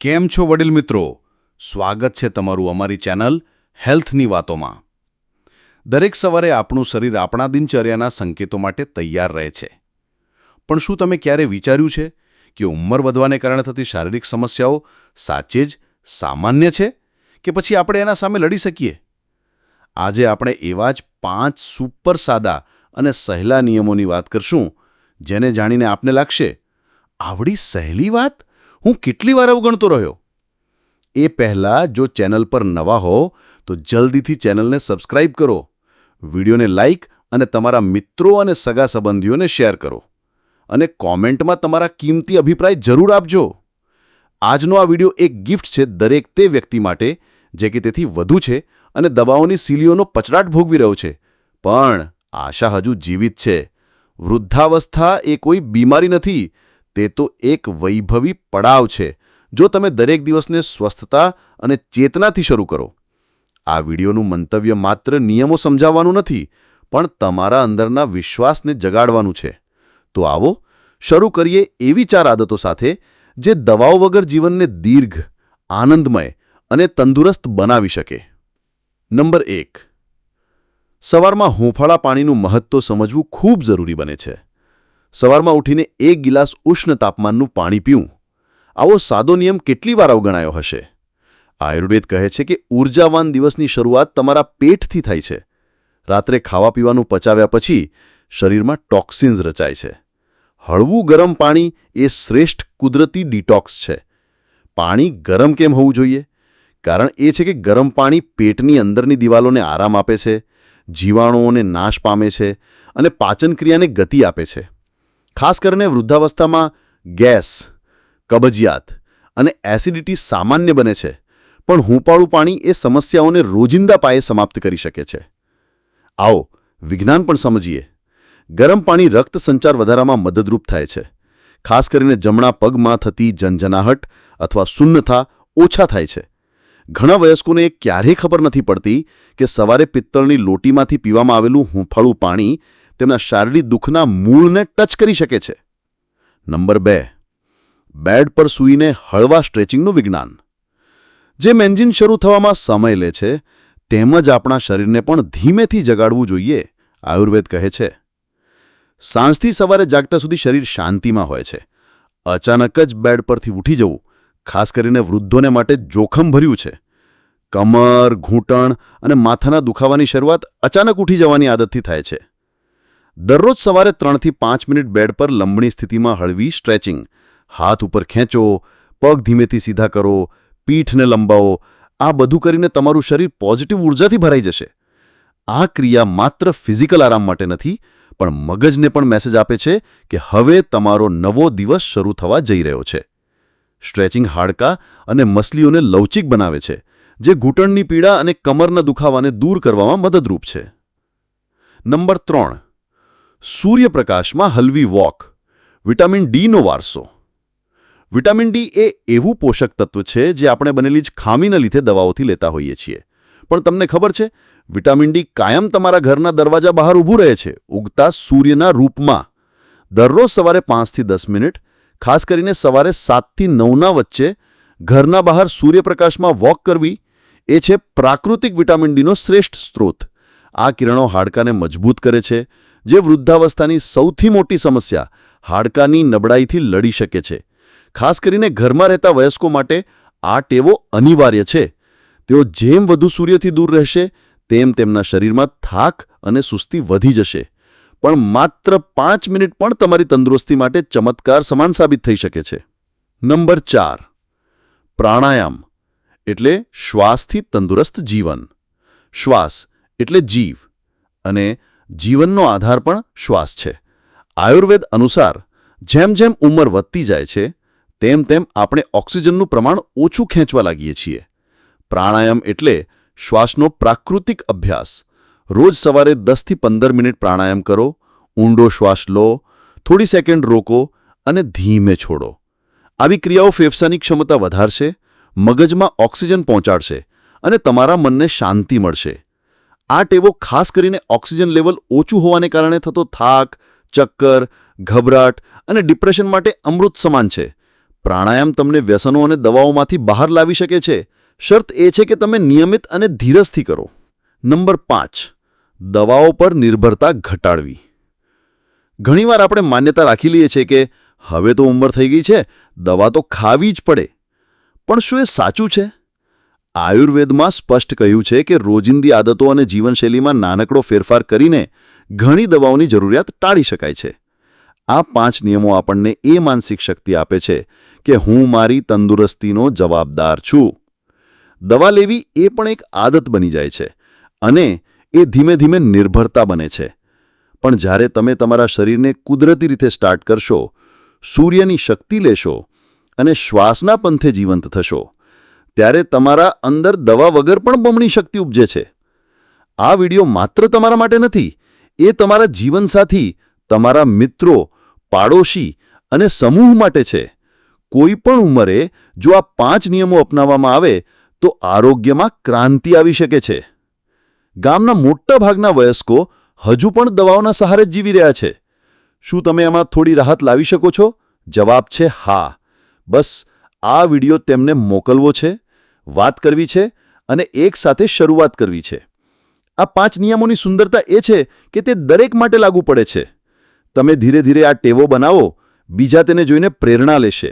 કેમ છો વડીલ મિત્રો? સ્વાગત છે તમારું અમારી ચેનલ હેલ્થની વાતોમાં. દરેક સવારે આપણું શરીર આપણા દિનચર્યાના સંકેતો માટે તૈયાર રહે છે. પણ શું તમે ક્યારે વિચાર્યું છે કે ઉંમર વધવાને કારણે થતી શારીરિક સમસ્યાઓ સાચે જ સામાન્ય છે કે પછી આપણે એના સામે લડી શકીએ? આજે આપણે એવા જ 5 સુપર સાદા અને સહેલા નિયમોની વાત કરશું, જેને જાણીને આપને લાગશે, આવડી સહેલી વાત હું કેટલી વાર અવગણતો રહ્યો. એ પહેલાં જો ચેનલ પર નવા હો તો જલ્દીથી ચેનલને સબસ્ક્રાઇબ કરો, વિડીયોને લાઇક અને તમારા મિત્રો અને સગા સંબંધીઓને શેર કરો, અને કોમેન્ટમાં તમારા કિંમતી અભિપ્રાય જરૂર આપજો. આજનો આ વિડીયો એક ગિફ્ટ છે દરેક તે વ્યક્તિ માટે જે કે તેથી વધુ છે અને દવાઓની સીલીઓનો પચડાટ ભોગવી રહ્યો છે, પણ આશા હજુ જીવિત છે. વૃદ્ધાવસ્થા એ કોઈ બીમારી નથી, તે તો એક વૈભવી પડાવ છે જો તમે દરેક દિવસને સ્વસ્થતા અને ચેતનાથી શરૂ કરો. આ વિડીયોનું મંતવ્ય માત્ર નિયમો સમજાવવાનું નથી, પણ તમારા અંદરના વિશ્વાસને જગાડવાનું છે. તો આવો શરૂ કરીએ એવી 4 આદતો સાથે જે દવાઓ વગર જીવનને દીર્ઘ, આનંદમય અને તંદુરસ્ત બનાવી શકે. નંબર 1. સવારમાં હૂંફાળા પાણીનું મહત્વ સમજવું ખૂબ જરૂરી બને છે. સવારમાં ઉઠીને 1 ગિલાસ ઉષ્ણ તાપમાનનું પાણી પીવું. આવો સાદો નિયમ કેટલી વાર અવગણાયો હશે? આયુર્વેદ કહે છે કે ઊર્જાવાન દિવસની શરૂઆત તમારા પેટથી થાય છે. રાત્રે ખાવા પીવાનું પચાવ્યા પછી શરીરમાં ટોક્સિન્સ રચાય છે. હળવું ગરમ પાણી એ શ્રેષ્ઠ કુદરતી ડિટોક્સ છે. પાણી ગરમ કેમ હોવું જોઈએ? કારણ એ છે કે ગરમ પાણી પેટની અંદરની દિવાલોને આરામ આપે છે, જીવાણુઓને નાશ પામે છે અને પાચનક્રિયાને ગતિ આપે છે. ખાસ કરીને વૃદ્ધાવસ્થામાં ગેસ, કબજિયાત અને એસિડિટી સામાન્ય બને છે, પણ હૂંફાળું પાણી એ સમસ્યાઓને રોજિંદા પાયે સમાપ્ત કરી શકે છે. આવો વિજ્ઞાન પણ સમજીએ. ગરમ પાણી રક્ત સંચાર વધારવામાં મદદરૂપ થાય છે. ખાસ કરીને જમણા પગમાં થતી ઝંઝનાહટ અથવા શૂન્યતા ઓછા થાય છે. ઘણા વયસ્કોને ક્યારેય ખબર નથી પડતી કે સવારે પિત્તળની લોટીમાંથી પીવામાં આવેલું હૂંફાળું પાણી તેમના શારીરિક દુઃખના મૂળને ટચ કરી શકે છે. નંબર 2. બેડ પર સૂઈને હળવા સ્ટ્રેચિંગનું વિજ્ઞાન. જેમ એન્જિન શરૂ થવામાં સમય લે છે, તેમ જ આપણા શરીરને પણ ધીમેથી જગાડવું જોઈએ. આયુર્વેદ કહે છે, સાંજથી સવારે જાગતા સુધી શરીર શાંતિમાં હોય છે. અચાનક જ બેડ પરથી ઉઠી જવું, ખાસ કરીને વૃદ્ધોને માટે જોખમભર્યું છે. કમર, ઘૂંટણ અને માથાના દુખાવાની શરૂઆત અચાનક ઉઠી જવાની આદતથી થાય છે. દરરોજ સવારે 3 થી 5 મિનિટ બેડ પર લંબણી સ્થિતિમાં હળવી સ્ટ્રેચિંગ. હાથ ઉપર ખેંચો, પગ ધીમેથી સીધા કરો, પીઠને લંબાવો. આ બધું કરીને તમારું શરીર પોઝિટિવ ઉર્જાથી ભરાઈ જશે. આ ક્રિયા માત્ર ફિઝિકલ આરામ માટે નથી, પણ મગજને પણ મેસેજ આપે છે કે હવે તમારો નવો દિવસ શરૂ થવા જઈ રહ્યો છે. સ્ટ્રેચિંગ હાડકાં અને મસલીઓને લવચિક બનાવે છે, જે ઘૂંટણની પીડા અને કમરના દુખાવાને દૂર કરવામાં મદદરૂપ છે. નંબર 3. સૂર્યપ્રકાશમાં હલવી વોક. વિટામિન ડીનો વારસો. વિટામિન ડી એ એવું પોષક તત્વ છે જે આપણે બનેલી જ ખામીના લીધે દવાઓથી લેતા હોઈએ છીએ. પણ તમને ખબર છે, વિટામિન ડી કાયમ તમારા ઘરના દરવાજા બહાર ઊભું રહે છે, ઉગતા સૂર્યના રૂપમાં. દરરોજ સવારે 5 થી 10 મિનિટ, ખાસ કરીને સવારે 7 થી 9ના વચ્ચે ઘરના બહાર સૂર્યપ્રકાશમાં વોક કરવી એ છે પ્રાકૃતિક વિટામિન ડીનો શ્રેષ્ઠ સ્ત્રોત. આ કિરણો હાડકાને મજબૂત કરે છે, જે વૃદ્ધાવસ્થાની સૌથી મોટી સમસ્યા હાડકાની નબળાઈથી લડી શકે છે. ખાસ કરીને ઘરમાં રહેતા વયસ્કો માટે આ ટેવો અનિવાર્ય છે. તેઓ જેમ વધુ સૂર્યથી દૂર રહેશે, તેમ તેમના શરીરમાં થાક અને સુસ્તી વધી જશે. પણ માત્ર 5 મિનિટ પણ તમારી તંદુરસ્તી માટે ચમત્કાર સમાન સાબિત થઈ શકે છે. નંબર 4. પ્રાણાયામ એટલે શ્વાસથી તંદુરસ્ત જીવન. શ્વાસ એટલે જીવ, અને જીવનનો આધાર પણ શ્વાસ છે. આયુર્વેદ અનુસાર જેમ જેમ ઉંમર વધતી જાય છે, તેમ તેમ આપણે ઓક્સિજનનું પ્રમાણ ઓછું ખેંચવા લાગીએ છીએ. પ્રાણાયામ એટલે શ્વાસનો પ્રાકૃતિક અભ્યાસ. રોજ સવારે 10 થી 15 મિનિટ પ્રાણાયામ કરો. ઊંડો શ્વાસ લો, થોડી સેકન્ડ રોકો અને ધીમે છોડો. આવી ક્રિયાઓ ફેફસાની ક્ષમતા વધારશે, મગજમાં ઓક્સિજન પહોંચાડશે અને તમારા મનને શાંતિ મળશે. આ ટેવો ખાસ કરીને ઓક્સિજન લેવલ ઓછું હોવાને કારણે થતો થાક, ચક્કર, ગભરાટ અને ડિપ્રેશન માટે અમૃત સમાન છે. પ્રાણાયામ તમને વ્યસનો અને દવાઓમાંથી બહાર લાવી શકે છે. શરત એ છે કે તમે નિયમિત અને ધીરજથી કરો. નંબર 5. દવાઓ પર નિર્ભરતા ઘટાડવી. ઘણીવાર આપણે માન્યતા રાખી લઈએ છીએ કે હવે તો ઉંમર થઈ ગઈ છે, દવા તો ખાવી જ પડે. પણ શું એ સાચું છે? આયુર્વેદમાં સ્પષ્ટ કહ્યું છે કે રોજિંદી આદતો અને જીવનશૈલીમાં નાનકડો ફેરફાર કરીને ઘણી દવાઓની જરૂરિયાત ટાળી શકાય છે. આ 5 નિયમો આપણને એ માનસિક શક્તિ આપે છે કે હું મારી તંદુરસ્તીનો જવાબદાર છું. દવા લેવી એ પણ એક આદત બની જાય છે અને એ ધીમે ધીમે નિર્ભરતા બને છે. પણ જ્યારે તમે તમારા શરીરને કુદરતી રીતે સ્ટાર્ટ કરશો, સૂર્યની શક્તિ લેશો અને શ્વાસના પંથે જીવંત થશો, ત્યારે તમારા અંદર દવા વગર પણ બમણી શક્તિ ઉપજે છે. આ વિડિયો માત્ર તમારા માટે નથી, એ તમારા જીવનસાથી, તમારા મિત્રો, પાડોશી અને સમૂહ માટે છે. કોઈ પણ ઉંમરે જો આ 5 નિયમો અપનાવવામાં આવે તો આરોગ્યમાં ક્રાંતિ આવી શકે છે. ગામના મોટા ભાગના વયસ્કો હજુ પણ દવાઓના સહારે જીવી રહ્યા છે. શું તમે એમાં થોડી રાહત લાવી શકો છો? જવાબ છે હા. બસ આ વિડિયો તેમને મોકલવો છે, વાત કરવી છે અને એકસાથે શરૂઆત કરવી છે. આ 5 નિયમોની સુંદરતા એ છે કે તે દરેક માટે લાગુ પડે છે. તમે ધીરે ધીરે આ ટેવો બનાવો, બીજા તેને જોઈને પ્રેરણા લેશે.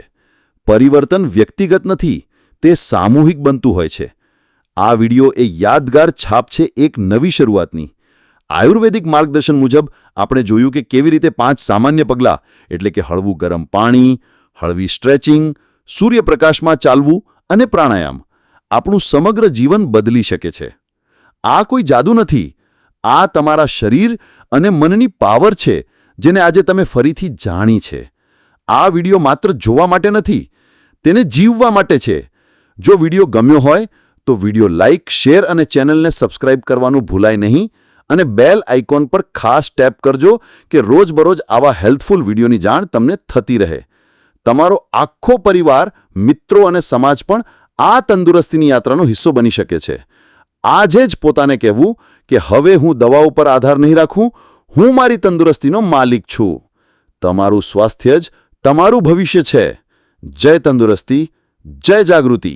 પરિવર્તન વ્યક્તિગત નથી, તે સામૂહિક બનતું હોય છે. આ વિડિયો એ યાદગાર છાપ છે એક નવી શરૂઆતની. આયુર્વેદિક માર્ગદર્શન મુજબ આપણે જોયું કે કેવી રીતે 5 સામાન્ય પગલાં, એટલે કે હળવું ગરમ પાણી, હળવી સ્ટ્રેચિંગ, સૂર્યપ્રકાશમાં ચાલવું અને પ્રાણાયામ આપણું સમગ્ર જીવન બદલી શકે છે. આ કોઈ જાદુ નથી, આ તમારા શરીર અને મનની પાવર છે જેને આજે તમે ફરીથી જાણી છે. આ વિડિયો માત્ર જોવા માટે નથી, તેને જીવવા માટે છે. જો વિડિયો ગમ્યો હોય તો વિડિયો લાઇક, શેર અને ચેનલને સબસ્ક્રાઇબ કરવાનું ભૂલાય નહીં અને બેલ આઇકોન પર ખાસ ટેપ કરજો કે રોજબરોજ આવા હેલ્થફુલ વિડિયોની જાણ તમને થતી રહે. તમારો આખો પરિવાર, મિત્રો અને સમાજ પણ આ તંદુરસ્તીની યાત્રાનો હિસ્સો બની શકે છે. આજે જ પોતાને કહેવું કે હવે હું દવાઓ પર આધાર નહીં રાખું, હું મારી તંદુરસ્તીનો માલિક છું. તમારું સ્વાસ્થ્ય જ તમારું ભવિષ્ય છે. જય તંદુરસ્તી, જય જાગૃતિ.